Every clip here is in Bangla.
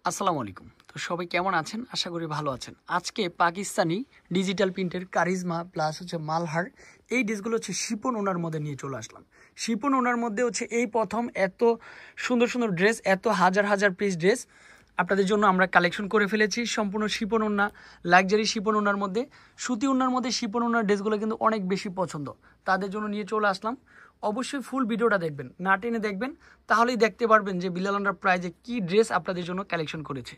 আসসালামু আলাইকুম। তো সবাই কেমন আছেন? আশা করি ভালো আছেন। আজকে পাকিস্তানি ডিজিটাল প্রিন্টের কারিজমা প্লাস হচ্ছে মালহার এই ড্রেসগুলো হচ্ছে শিপন ওনার মধ্যে নিয়ে চলে আসলাম। শিপন ওনার মধ্যে হচ্ছে এই প্রথম এত সুন্দর সুন্দর ড্রেস, এত হাজার হাজার পিস ড্রেস আপনাদের জন্য আমরা কালেকশন করে ফেলেছি। সম্পূর্ণ শিপন ওড়না, লাক্সারি শিপন ওড়নার মধ্যে, সুতি ওড়নার মধ্যে শিপন ওড়নার ড্রেসগুলো কিন্তু অনেক বেশি পছন্দ, তাদের জন্য নিয়ে চলে আসলাম। অবশ্যই ফুল ভিডিওটা দেখবেন, না টেনে দেখবেন, তাহলেই দেখতে পারবেন যে বিলাল এন্টারপ্রাইজে কি ড্রেস আপনাদের জন্য কালেকশন করেছে।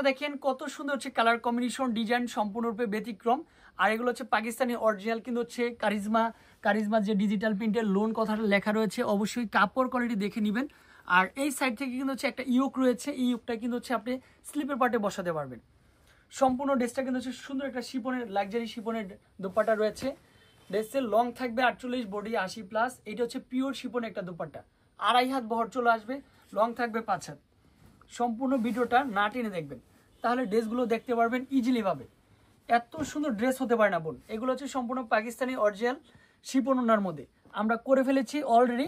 দেখেন কত সুন্দর হচ্ছে কালার কম্বিনেশন, ডিজাইন সম্পূর্ণরূপে ব্যতিক্রম। আর এগুলো হচ্ছে পাকিস্তানি অরিজিনাল, কিন্তু হচ্ছে কারিজমা যে ডিজিটাল প্রিন্টের লোন কথাটা লেখা রয়েছে। অবশ্যই কাপড় কোয়ালিটি দেখে নেবেন। আর এই সাইড থেকে কিন্তু হচ্ছে একটা ইয়োক রয়েছে, এই ইয়োকটা কিন্তু হচ্ছে আপনি স্লিপের পার্টে বসাতে পারবেন। সম্পূর্ণ ড্রেসটা কিন্তু হচ্ছে সুন্দর একটা শিপনের, লাক্সারি শিপনের দোপাট্টা রয়েছে। ড্রেসের লং থাকবে 48, বডি 80+। এটা হচ্ছে পিওর শিপনের একটা দোপাট্টা, 2.5 হাত বহর চলে আসবে, লং থাকবে 5 হাত। সম্পূর্ণ ভিডিওটা না টেনে দেখবেন, তাহলে ড্রেসগুলো দেখতে পারবেন ইজিলি ভাবে। এত সুন্দর ড্রেস হতে পারে না বোন। এগুলো হচ্ছে সম্পূর্ণ পাকিস্তানি অরিজিনাল শিপন ওনার মধ্যে আমরা করে ফেলেছি অলরেডি।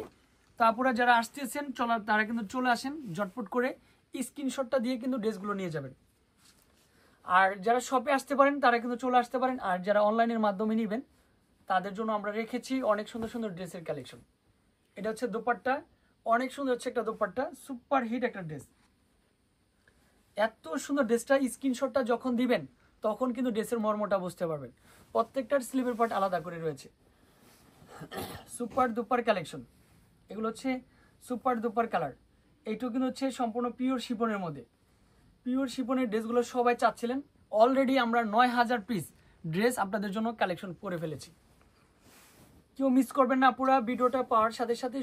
তারপরে যারা আসতেছেন তারা কিন্তু চলে আসেন ঝটপট করে, স্ক্রিনশটটা দিয়ে কিন্তু ড্রেসগুলো নিয়ে যাবেন। আর যারা শপে আসতে পারেন তারা কিন্তু চলে আসতে পারেন, আর যারা অনলাইনের মাধ্যমে নেবেন তাদের জন্য আমরা রেখেছি অনেক সুন্দর সুন্দর ড্রেসের কালেকশন। এটা হচ্ছে দোপাট্টা, অনেক সুন্দর হচ্ছে একটা দোপাট্টা, সুপার হিট একটা ড্রেস। এত সুন্দর ড্রেসটা স্ক্রিনশটটা যখন দিবেন তখন কিন্তু ড্রেসের মর্মটা বুঝতে পারবেন। প্রত্যেকটার স্লিভের পার্ট আলাদা করে রয়েছে। সুপার দুপার কালেকশন, এগুলো হচ্ছে সুপার দুপার কালার। এইটুকু কিন্তু হচ্ছে সম্পূর্ণ পিওর শিপনের মধ্যে। পিওর শিপনের ড্রেসগুলো সবাই চাচ্ছিলেন, অলরেডি আমরা 9000 পিস ড্রেস আপনাদের জন্য কালেকশন করে ফেলেছি। কেউ মিস করবেন না। পুরো ভিডিওটা পাওয়ার সাথে সাথে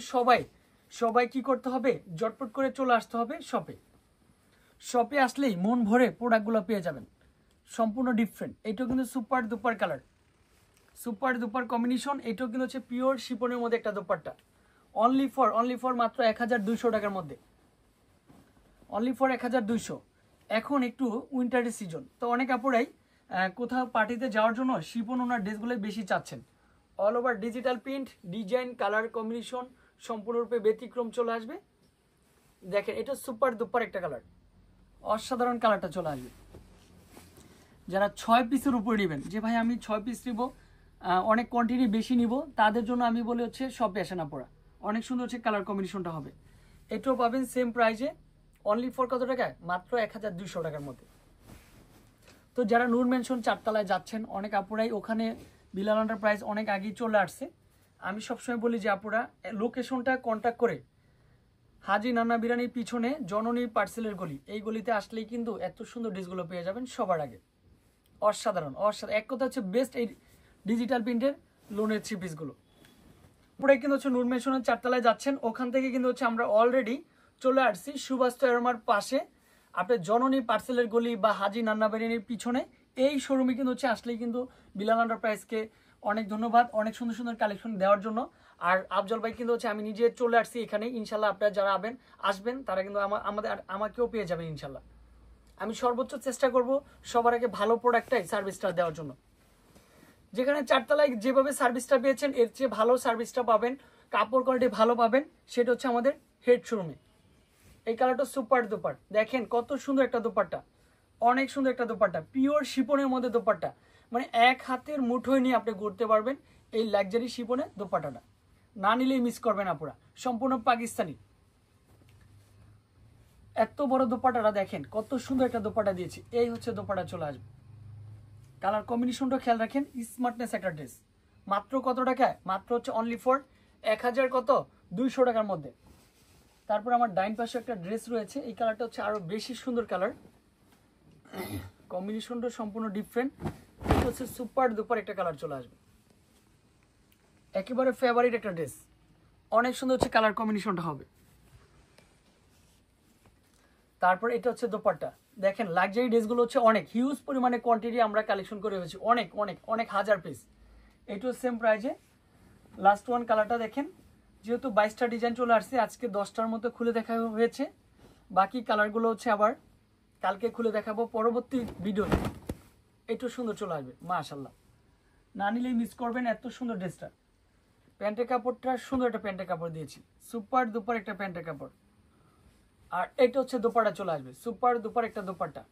সবাই কি করতে হবে, ঝটপট করে চলে আসতে হবে শপে আসলেই মন ভরে প্রোডাক্টগুলো পেয়ে যাবেন। সম্পূর্ণ ডিফারেন্ট। এটাও কিন্তু সুপার দুপার কালার, সুপার দুপার কম্বিনেশন। এটাও কিন্তু হচ্ছে পিওর শিপনের মধ্যে একটা দোপাট্টা। অনলি ফর মাত্র 1200 টাকার মধ্যে, অনলি ফর 1200। এখন একটু উইন্টারের সিজন, তো অনেক আপুরাই কোথাও পার্টিতে যাওয়ার জন্য শিপন ওনার ড্রেসগুলোই বেশি চাচ্ছেন। All over digital print, design, colour combination সম্পূর্ণরূপে ব্যতিক্রম চলে আসবে। দেখেন এটা সুপার দুপার একটা কালার, অসাধারণ কালারটা চলে আসবে। যারা 6 পিসের উপরে নেবেন, যে ভাই আমি 6 পিস নিব, অনেক কোয়ান্টিটি বেশি নিব, তাদের জন্য আমি বলি হচ্ছে শপে আসে না পড়া। অনেক সুন্দর হচ্ছে কালার কম্বিনেশনটা হবে। এটাও পাবেন সেম প্রাইজে, অনলি ফর কত টাকায়, মাত্র 1200 টাকার মধ্যে। তো যারা নূর মেনশন 4 তলায় যাচ্ছেন, অনেক আপুরাই ওখানে বিলাল এন্টারপ্রাইজ অনেক আগেই চলে আসছে। আমি সবসময় বলি যে আপুরা লোকেশনটা কন্ট্যাক্ট করে, হাজি নান্না বিরিয়ানির পিছনে জননী পার্সেলের গলি, এই গলিতে আসলেই কিন্তু এত সুন্দর ড্রেসগুলো পেয়ে যাবেন সবার আগে। অসাধারণ। এক কথা হচ্ছে বেস্ট এই ডিজিটাল প্রিন্টের লোনের 3 পিসগুলো। পুরো কিন্তু হচ্ছে নূর মেনশনের 4 তলায় যাচ্ছেন, ওখান থেকে কিন্তু হচ্ছে আমরা অলরেডি চলে আসছি সুবাস্ত এরমার পাশে। আপনার জননী পার্সেলের গলি বা হাজি নান্না বিরিয়ানির পিছনে এই শোরুমে কিন্তু হচ্ছে আসলেই কিন্তু বিলাল এন্টারপ্রাইজকে অনেক ধন্যবাদ অনেক সুন্দর সুন্দর কালেকশন দেওয়ার জন্য। আর আফজল ভাই কিন্তু হচ্ছে আমি নিজে চলে আসছি এখানে। ইনশাল্লাহ আপনারা যারা আসবেন তারা কিন্তু আমাকেও পেয়ে যাবেন ইনশাল্লাহ। আমি সর্বোচ্চ চেষ্টা করব সবার আগে ভালো প্রোডাক্টটাই সার্ভিসটা দেওয়ার জন্য। যেখানে 4 তলায় যেভাবে সার্ভিসটা পেয়েছেন এর চেয়ে ভালো সার্ভিসটা পাবেন, কাপড় কোয়ালিটি ভালো পাবেন, সেটা হচ্ছে আমাদের হেড শোরুমে। এই কালারটা সুপার দুপার, দেখেন কত সুন্দর একটা দোপাট্টা, অনেক সুন্দর একটা দোপাট্টা, পিওর শিপনের মধ্যে দোপাট্টা। মানে এক হাতের মুঠোয় নিয়ে আপনি ঘুরতে পারবেন এই লাক্সারি শিপনের দোপাট্টাটা, না নিলেই মিস করবেন আপনারা। সম্পূর্ণ পাকিস্তানি এত বড় দোপাট্টাটা দেখেন কত সুন্দর একটা দোপাট্টা দিয়েছি। এই হচ্ছে দোপাট্টা চলে আসবে। কালার কম্বিনেশনটা খেয়াল রাখেন, স্মার্টনেস একটা ড্রেস। মাত্র কত টাকায়, মাত্র হচ্ছে অনলি ফর 1200 টাকার মধ্যে। তারপর আমার ডাইন পাশে একটা ড্রেস রয়েছে, এই কালারটা হচ্ছে আরো বেশি সুন্দর কালার, কম্বিনেশনটা সম্পূর্ণ ডিফারেন্ট। এটা হচ্ছে সুপার দুপার একটা কালার চলে আসবে, একেবারে ফেভারিট একটা ড্রেস। অনেক সুন্দর হচ্ছে কালার কম্বিনেশনটা হবে। তারপর এটা হচ্ছে দোপাট্টা। দেখেন লাক্সারি ড্রেসগুলো হচ্ছে অনেক হিউজ পরিমাণে কোয়ান্টিটি আমরা কালেকশন করে হয়েছি, অনেক অনেক অনেক হাজার পিস। এটাও সেম প্রাইজে। লাস্ট ওয়ান কালারটা দেখেন, যেহেতু 22টা ডিজাইন চলে আসছে, আজকে 10টার মতো খুলে দেখা হয়েছে, বাকি কালারগুলো হচ্ছে আবার কালকে খুলে দেখাবো পরবর্তী ভিডিওতে। একটু সুন্দর চলে আসবে মাশাআল্লাহ, না নিলেই মিস করবেন এত সুন্দর ড্রেসটা। প্যান্টের কাপড়টা সুন্দর একটা প্যান্টের কাপড় দিয়েছি, সুপার দুপার একটা প্যান্টের কাপড়। আর এটা হচ্ছে দোপাট্টা চলে আসবে, সুপার দুপার একটা দোপাট্টা।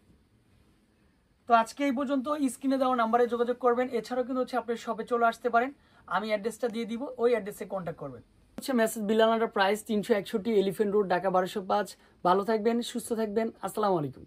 তো আজকে এই পর্যন্ত, স্ক্রিনে দেওয়া নাম্বারে যোগাযোগ করবেন। এছাড়াও কিন্তু হচ্ছে আপনি শপে চলে আসতে পারেন, আমি অ্যাড্রেসটা দিয়ে দিব, ওই অ্যাড্রেসে কন্ট্যাক্ট করবেন। হচ্ছে মেসেজ বিলানাটার প্রাইস 361 এলিফেন্ট রোড, ঢাকা 1205। ভালো থাকবেন, সুস্থ থাকবেন, আসসালামু আলাইকুম।